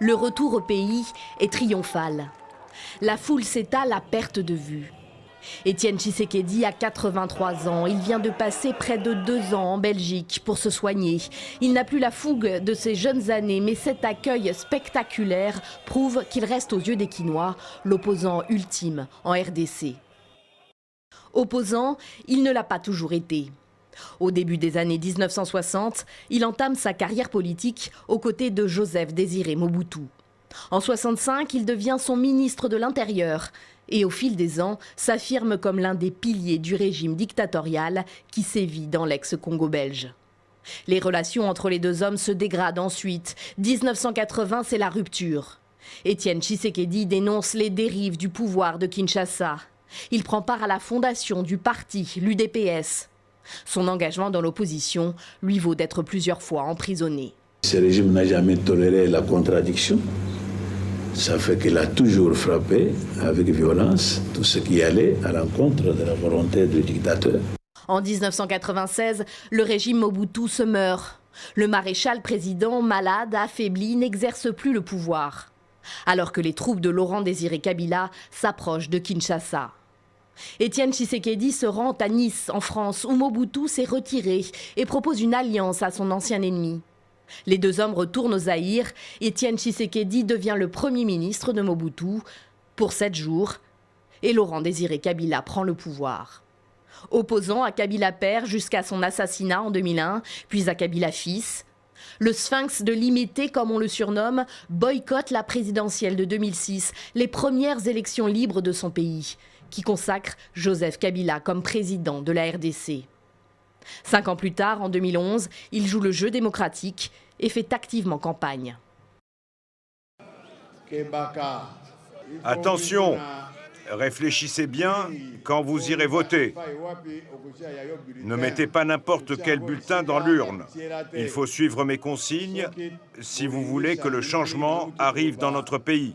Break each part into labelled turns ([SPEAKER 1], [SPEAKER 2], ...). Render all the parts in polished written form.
[SPEAKER 1] Le retour au pays est triomphal. La foule s'étale à perte de vue. Étienne Tshisekedi a 83 ans. Il vient de passer près de 2 ans en Belgique pour se soigner. Il n'a plus la fougue de ses jeunes années, mais cet accueil spectaculaire prouve qu'il reste aux yeux des Kinois l'opposant ultime en RDC. Opposant, il ne l'a pas toujours été. Au début des années 1960, il entame sa carrière politique aux côtés de Joseph Désiré Mobutu. En 1965, il devient son ministre de l'Intérieur et au fil des ans s'affirme comme l'un des piliers du régime dictatorial qui sévit dans l'ex-Congo belge. Les relations entre les deux hommes se dégradent ensuite. 1980, c'est la rupture. Étienne Tshisekedi dénonce les dérives du pouvoir de Kinshasa. Il prend part à la fondation du parti, l'UDPS. Son engagement dans l'opposition lui vaut d'être plusieurs fois emprisonné.
[SPEAKER 2] Ce régime n'a jamais toléré la contradiction. Ça fait qu'il a toujours frappé avec violence tout ce qui allait à l'encontre de la volonté du dictateur.
[SPEAKER 1] En 1996, le régime Mobutu se meurt. Le maréchal président, malade, affaibli, n'exerce plus le pouvoir. Alors que les troupes de Laurent Désiré Kabila s'approchent de Kinshasa. Étienne Tshisekedi se rend à Nice, en France, où Mobutu s'est retiré et propose une alliance à son ancien ennemi. Les deux hommes retournent au Zaïre. Étienne Tshisekedi devient le premier ministre de Mobutu pour 7 jours et Laurent Désiré Kabila prend le pouvoir. Opposant à Kabila père jusqu'à son assassinat en 2001, puis à Kabila fils, le sphinx de Limete, comme on le surnomme, boycotte la présidentielle de 2006, les premières élections libres de son pays, qui consacre Joseph Kabila comme président de la RDC. 5 ans plus tard, en 2011, il joue le jeu démocratique et fait activement campagne.
[SPEAKER 3] Attention, réfléchissez bien quand vous irez voter. Ne mettez pas n'importe quel bulletin dans l'urne. Il faut suivre mes consignes si vous voulez que le changement arrive dans notre pays.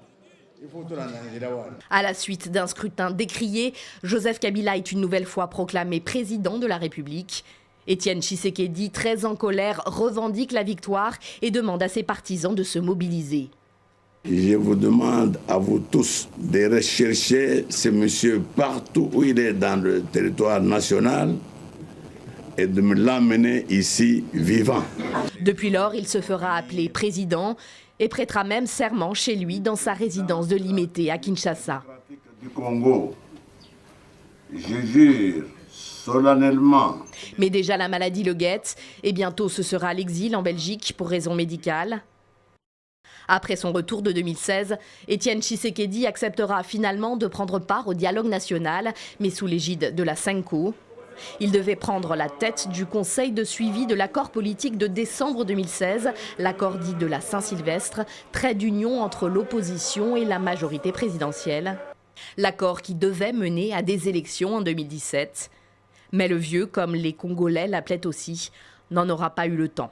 [SPEAKER 1] À la suite d'un scrutin décrié, Joseph Kabila est une nouvelle fois proclamé président de la République. Étienne Tshisekedi, très en colère, revendique la victoire et demande à ses partisans de se mobiliser.
[SPEAKER 4] Je vous demande à vous tous de rechercher ce monsieur partout où il est dans le territoire national et de me l'amener ici vivant.
[SPEAKER 1] Depuis lors, il se fera appeler président et prêtera même serment chez lui dans sa résidence de Limete à Kinshasa.
[SPEAKER 4] Du Congo, je jure solennellement.
[SPEAKER 1] Mais déjà la maladie le guette et bientôt ce sera l'exil en Belgique pour raisons médicales. Après son retour de 2016, Étienne Tshisekedi acceptera finalement de prendre part au dialogue national, mais sous l'égide de la Senko. Il devait prendre la tête du conseil de suivi de l'accord politique de décembre 2016, l'accord dit de la Saint-Sylvestre, trait d'union entre l'opposition et la majorité présidentielle. L'accord qui devait mener à des élections en 2017. Mais le vieux, comme les Congolais l'appelaient aussi, n'en aura pas eu le temps.